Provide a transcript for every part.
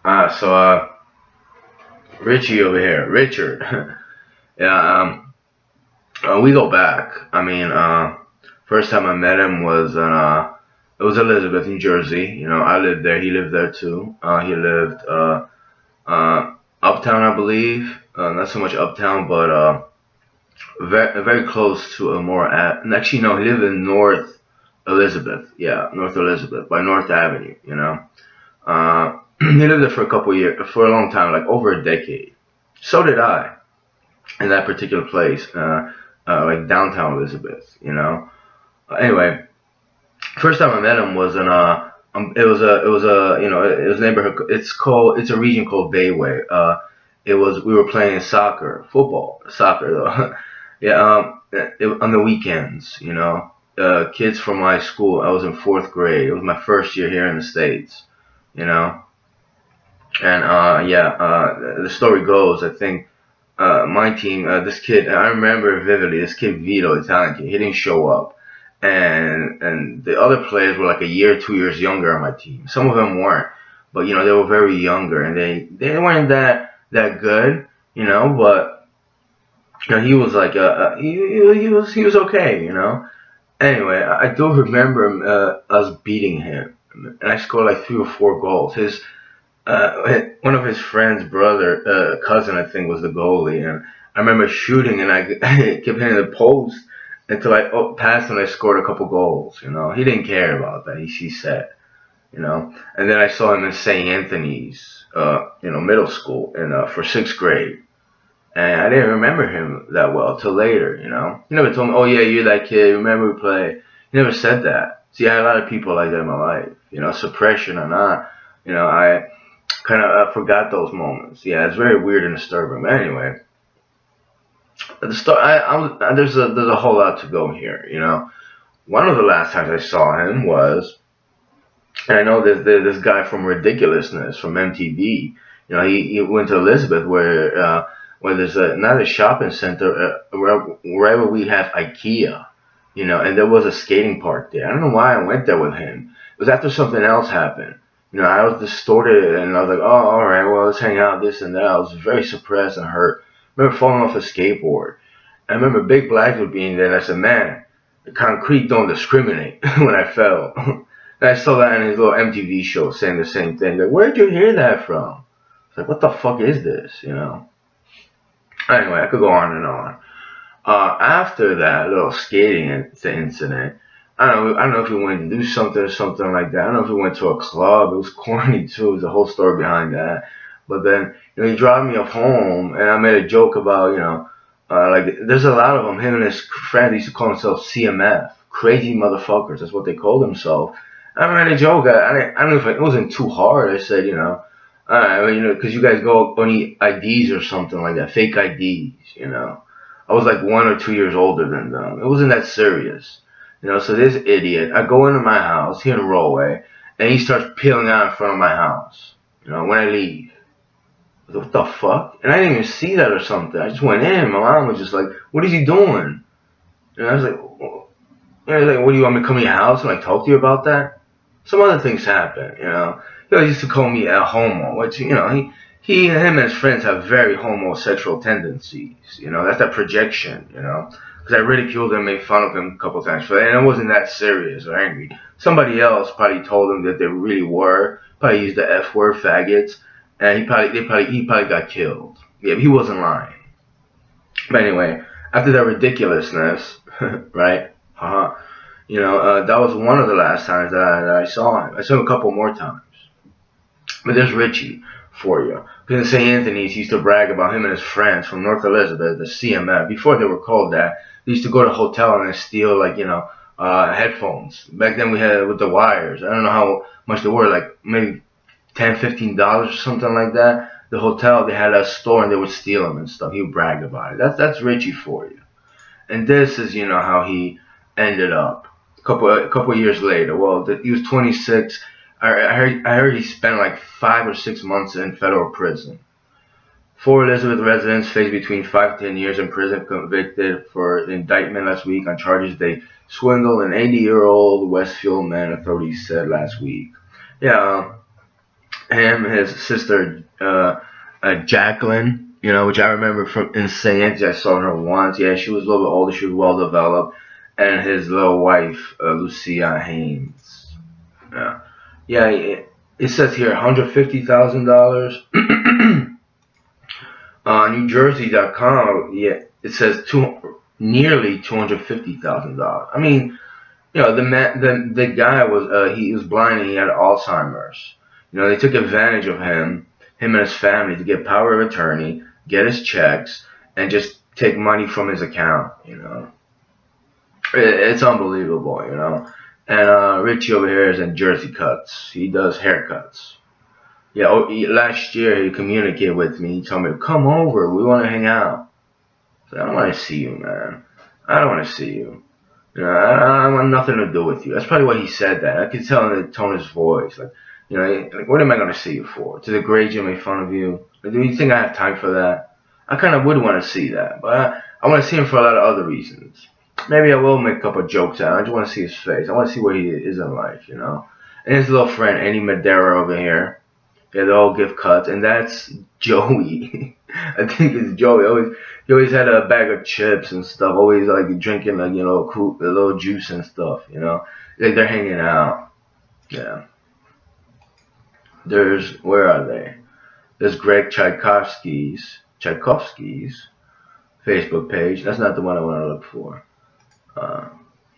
So Richie over here, Richard. Yeah, we go back. I mean, first time I met him was in it was Elizabeth, New Jersey. You know, I lived there. He lived there too. He lived uptown, I believe. Not so much uptown, but very close to a more at. And actually, no, he lived in North Elizabeth. Yeah, North Elizabeth by North Avenue. You know, he lived there for a couple years, for a long time, like over a decade. So did I in that particular place, like downtown Elizabeth. You know. Anyway, first time I met him was in it was a you know it was a neighborhood. It's a region called Bayway. It was we were playing soccer, football, soccer though. Yeah, on the weekends, you know, kids from my school. I was in fourth grade. It was my first year here in the States, you know, and yeah, the story goes. I think my team, this kid, I remember vividly. This kid Vito, Italian kid, he didn't show up, and the other players were like a year, 2 years younger on my team. Some of them weren't, but you know they were very younger, and they weren't that good, you know. But you know, he was like he was okay, you know. Anyway, I do remember us beating him, and I scored like 3 or 4 goals. His one of his friends' brother, cousin, I think, was the goalie, and I remember shooting, and I kept hitting the post until I passed and I scored a couple goals. You know, he didn't care about that. He said, you know, and then I saw him in St. Anthony's, you know, middle school, and for sixth grade, and I didn't remember him that well till later. You know, he never told me, "Oh yeah, you're that kid. Remember we play?" He never said that. See, I had a lot of people like that in my life. You know, suppression or not. You know, I kind of forgot those moments. Yeah, it's very weird and disturbing. But anyway, the story. There's a whole lot to go here. You know, one of the last times I saw him was, and I know this guy from Ridiculousness from MTV. You know, he went to Elizabeth where there's not a shopping center wherever we have IKEA. You know, and there was a skating park there. I don't know why I went there with him. It was after something else happened. You know, I was distorted and I was like, oh, all right, well, let's hang out, this and that. I was very suppressed and hurt. I remember falling off a skateboard. I remember Big Black was being there, and I said, man, the concrete don't discriminate when I fell. And I saw that in his little MTV show saying the same thing. Like, where'd you hear that from? It's like, what the fuck is this, you know? Anyway, I could go on and on. After that little skating incident, I don't know if he wanted to do something or something like that. I don't know if he went to a club. It was corny too. There's a whole story behind that. But then, you know, he dropped me off home, and I made a joke about, you know, like there's a lot of them. Him and his friend used to call themselves CMF, crazy motherfuckers. That's what they called themselves. I made a joke. I don't know if it wasn't too hard. I said, you know, well, you know, because you guys go on IDs or something like that, fake IDs, you know. I was like 1 or 2 years older than them. It wasn't that serious. You know, so this idiot, I go into my house here in Rollway, and he starts peeling out in front of my house. You know, when I leave. I was like, what the fuck? And I didn't even see that or something. I just went in. My mom was just like, what is he doing? And I was like, well, you know, like, what do you want me to come to your house and like talk to you about that? Some other things happen, you know. He always used to call me a homo, which, you know, him and his friends have very homosexual tendencies. You know, that's that projection, you know. Because I ridiculed him, made fun of him a couple times for that, and it wasn't that serious or angry. Somebody else probably told him that they really were. Probably used the F word, faggots, and he probably got killed. Yeah, he wasn't lying. But anyway, after that ridiculousness, right? You know, that was one of the last times that I saw him. I saw him a couple more times. But there's Richie for you. Because in St. Anthony's, he used to brag about him and his friends from North Elizabeth, the CMF. Before they were called that, they used to go to a hotel and steal, like, you know, headphones. Back then we had with the wires. I don't know how much they were, like maybe $10, $15 or something like that. The hotel, they had a store and they would steal them and stuff. He would brag about it. That's Richie for you. And this is, you know, how he ended up a couple years later. Well, he was 26. I heard he spent like 5 or 6 months in federal prison. Four Elizabeth residents face between 5 to 10 years in prison, convicted for the indictment last week on charges they swindled an 80-year-old Westfield man. Authorities said last week. Yeah, him, his sister, Jacqueline, which I remember from in St. Anthony. I saw her once. Yeah, she was a little bit older. She was well developed. And his little wife, Lucia Haynes. Yeah, yeah. It says here $150,000. NewJersey.com. Yeah, it says nearly $250,000. I mean, the man, the guy was he was blind and he had Alzheimer's. They took advantage of him and his family to get power of attorney, get his checks, and just take money from his account. It's unbelievable. And Richie over here is in Jersey Cuts. He does haircuts. Yeah, last year he communicated with me. He told me to come over. We want to hang out. I said, I don't want to see you, man. I don't want to see you. I want nothing to do with you. That's probably why he said that. I could tell in the tone of his voice. Like, what am I going to see you for? To degrade you, make fun of you? Like, do you think I have time for that? I kind of would want to see that, but I want to see him for a lot of other reasons. Maybe I will make a couple of jokes out. I just want to see his face. I want to see where he is in life. And his little friend, Andy Madera over here. Yeah, they all give cuts, and that's Joey. I think it's Joey. He always had a bag of chips and stuff. Always like drinking a little juice and stuff. Like they're hanging out. Yeah. Where are they? There's Greg Tchaikovsky's Facebook page. That's not the one I want to look for. Uh,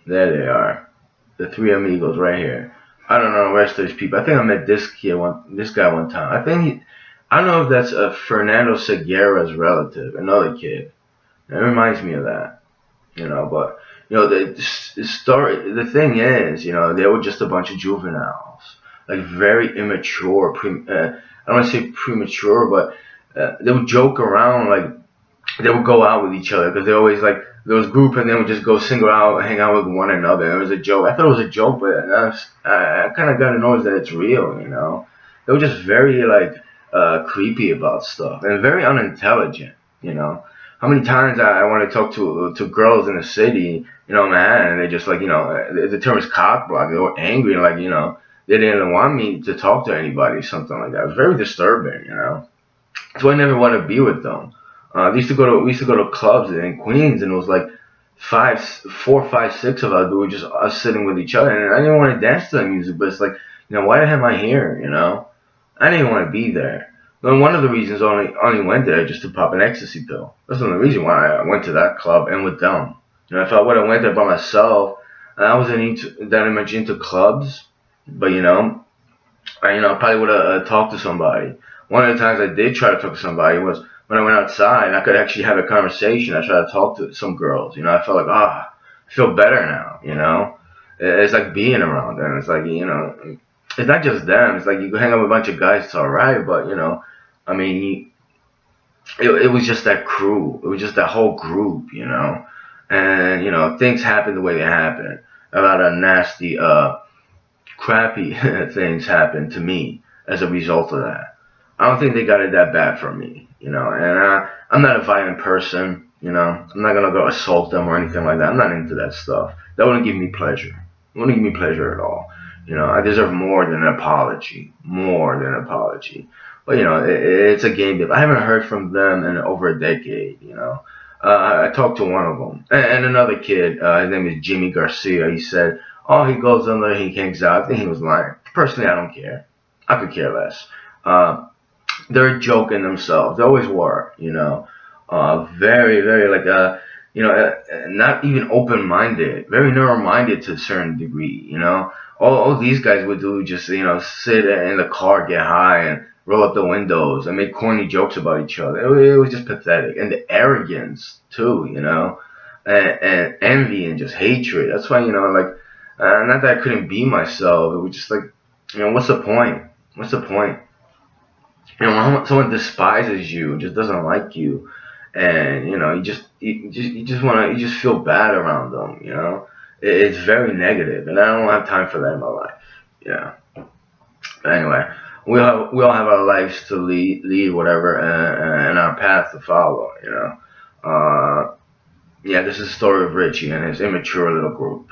there they are. The three amigos right here. I don't know the rest of these people. I think I met this guy one time. I don't know if that's Fernando Segura's relative, another kid. It reminds me of that, But the story. The thing is, they were just a bunch of juveniles, like very immature. I don't want to say premature, but they would joke around, like they would go out with each other because they always like there was group and they would just go single out, hang out with one another. And it was a joke. I thought it was a joke, but I kind of got to know that it's real. They were just very like creepy about stuff and very unintelligent. How many times I want to talk to girls in the city, man, and they just like the term is cock block. They were angry and like they didn't want me to talk to anybody, something like that. It was very disturbing. So I never want to be with them. We used to go to clubs in Queens, and it was like 4, 5, 6 of us. We were just us sitting with each other, and I didn't want to dance to the music, but it's like, why the hell am I here? I didn't want to be there. And one of the reasons I only went there just to pop an ecstasy pill. That's the only reason why I went to that club and with them. If I would have went there by myself, I wasn't that much into clubs, but I probably would have talked to somebody. One of the times I did try to talk to somebody was when I went outside and I could actually have a conversation. I tried to talk to some girls. I felt like, I feel better now. It's like being around them. It's like, it's not just them. It's like you hang out with a bunch of guys, it's alright, but, I mean, it was just that crew. It was just that whole group, And, things happened the way they happened. A lot of nasty, crappy things happened to me as a result of that. I don't think they got it that bad for me, and I'm not a violent person, I'm not gonna go assault them or anything like that. I'm not into that stuff. That wouldn't give me pleasure. It wouldn't give me pleasure at all. I deserve more than an apology, But it's a game. I haven't heard from them in over a decade. I talked to one of them and another kid. His name is Jimmy Garcia. He said, "Oh, he goes on there, he hangs out." I think he was lying. Personally, I don't care. I could care less. They're joking themselves. They always were, very, very like not even open-minded, very narrow-minded to a certain degree. All these guys would do just sit in the car, get high, and roll up the windows and make corny jokes about each other. It was just pathetic, and the arrogance too, and envy and just hatred. That's why not that I couldn't be myself. It was just like, what's the point? What's the point? When someone despises you, just doesn't like you, and you just feel bad around them. It's very negative, and I don't have time for that in my life. Yeah. Anyway, we all have our lives to lead whatever, and our path to follow. Yeah, this is the story of Richie and his immature little group.